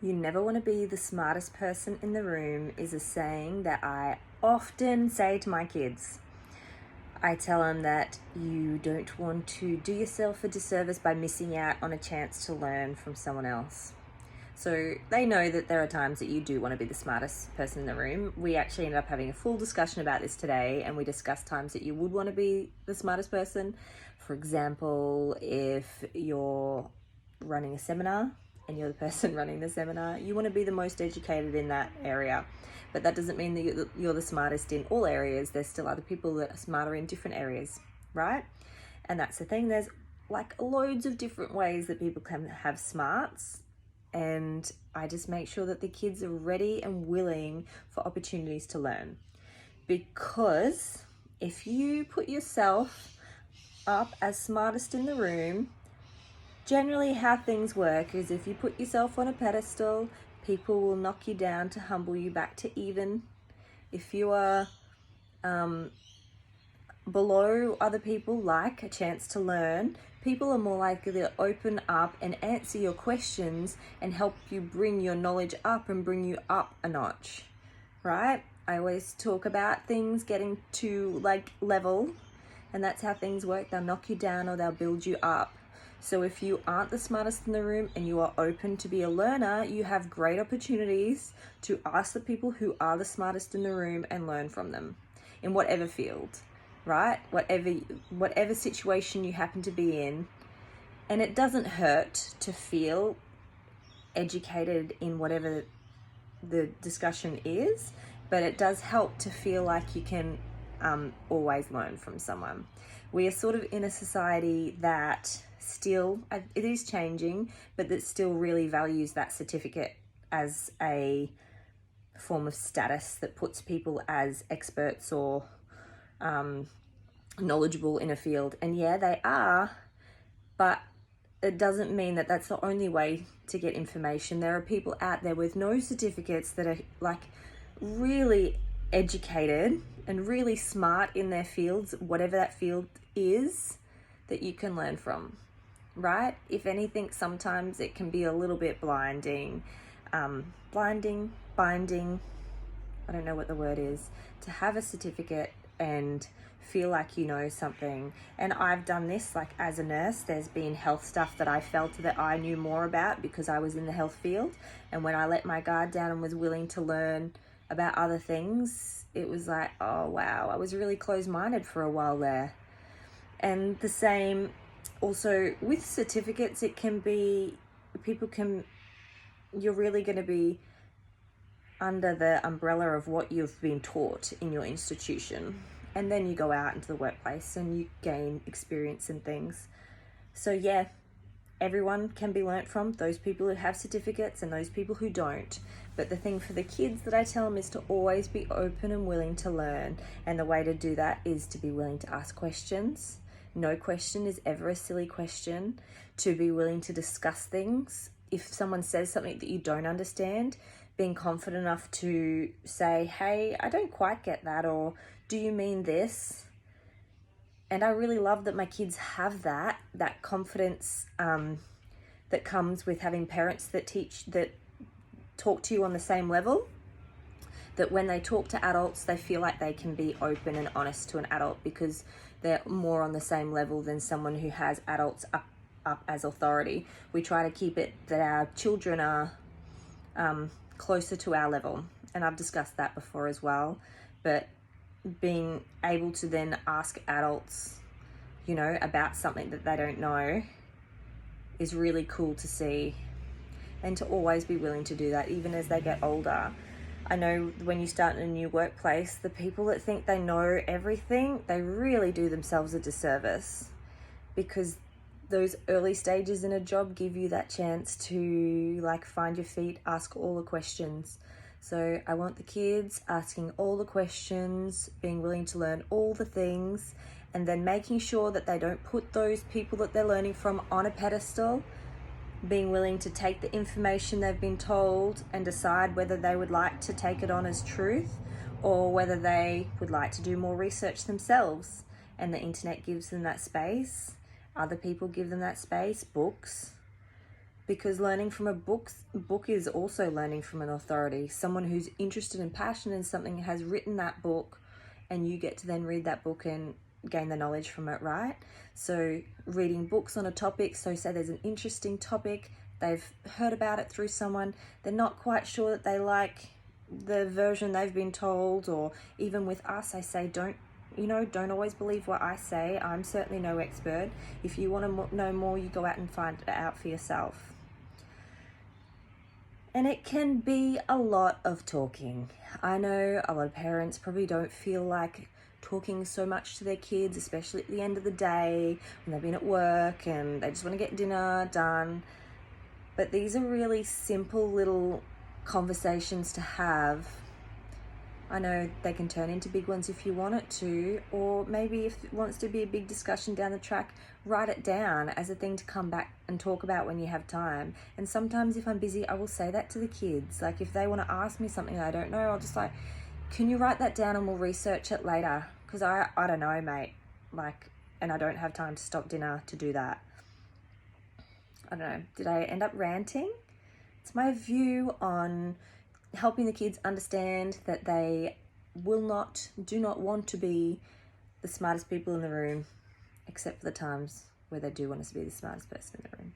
You never want to be the smartest person in the room is a saying that I often say to my kids. I tell them that you don't want to do yourself a disservice by missing out on a chance to learn from someone else. So they know that there are times that you do want to be the smartest person in the room. We actually ended up having a full discussion about this today, and we discussed times that you would want to be the smartest person. For example, if you're running a seminar and you're the person running the seminar, you want to be the most educated in that area. But that doesn't mean that you're the smartest in all areas. There's still other people that are smarter in different areas, right? And that's the thing. There's like loads of different ways that people can have smarts. And I just make sure that the kids are ready and willing for opportunities to learn. Because if you put yourself up as smartest in the room, generally how things work is if you put yourself on a pedestal, people will knock you down to humble you back to even. If you are below other people, like a chance to learn, people are more likely to open up and answer your questions and help you bring your knowledge up and bring you up a notch, right? I always talk about things getting to like level, and that's how things work. They'll knock you down or they'll build you up. So if you aren't the smartest in the room and you are open to be a learner, you have great opportunities to ask the people who are the smartest in the room and learn from them in whatever field, right? Whatever situation you happen to be in. And it doesn't hurt to feel educated in whatever the discussion is, but it does help to feel like you can always learn from someone. We are sort of in a society that still, it is changing, but that still really values that certificate as a form of status that puts people as experts or knowledgeable in a field. And yeah, they are, but it doesn't mean that that's the only way to get information. There are people out there with no certificates that are like really educated and really smart in their fields, whatever that field is, that you can learn from, right? If anything, sometimes it can be a little bit binding, I don't know what the word is, to have a certificate and feel like you know something. And I've done this, like as a nurse, there's been health stuff that I felt that I knew more about because I was in the health field. And when I let my guard down and was willing to learn about other things, it was like, oh wow, I was really closed-minded for a while there. And the same also with certificates, it can be, you're really going to be under the umbrella of what you've been taught in your institution. And then you go out into the workplace and you gain experience and things. So yeah, everyone can be learnt from, those people who have certificates and those people who don't. But the thing for the kids that I tell them is to always be open and willing to learn. And the way to do that is to be willing to ask questions. No question is ever a silly question. To be willing to discuss things. If someone says something that you don't understand, being confident enough to say, hey, I don't quite get that, or do you mean this? And I really love that my kids have that confidence that comes with having parents that talk to you on the same level, that when they talk to adults, they feel like they can be open and honest to an adult because they're more on the same level than someone who has adults up as authority. We try to keep it that our children are closer to our level. And I've discussed that before as well. But being able to then ask adults, you know, about something that they don't know is really cool to see. And to always be willing to do that, even as they get older. I know when you start in a new workplace, the people that think they know everything, they really do themselves a disservice, because those early stages in a job give you that chance to like find your feet, ask all the questions. So I want the kids asking all the questions, being willing to learn all the things, and then making sure that they don't put those people that they're learning from on a pedestal, being willing to take the information they've been told and decide whether they would like to take it on as truth or whether they would like to do more research themselves. And the internet gives them that space. Other people give them that space, books. because learning from a book is also learning from an authority, someone who's interested and passionate in something has written that book, and you get to then read that book and gain the knowledge from it, right? So reading books on a topic, so say there's an interesting topic, they've heard about it through someone, they're not quite sure that they like the version they've been told, or even with us, I say don't always believe what I say. I'm certainly no expert. If you want to know more, you go out and find it out for yourself. And it can be a lot of talking. I know a lot of parents probably don't feel like talking so much to their kids, especially at the end of the day when they've been at work and they just want to get dinner done. But these are really simple little conversations to have. I know they can turn into big ones if you want it to, or maybe if it wants to be a big discussion down the track, write it down as a thing to come back and talk about when you have time. And sometimes if I'm busy, I will say that to the kids. Like if they want to ask me something I don't know, I'll just like, can you write that down and we'll research it later? Because I don't know, mate. Like, and I don't have time to stop dinner to do that. I don't know. Did I end up ranting? It's my view on helping the kids understand that they do not want to be the smartest people in the room, except for the times where they do want us to be the smartest person in the room.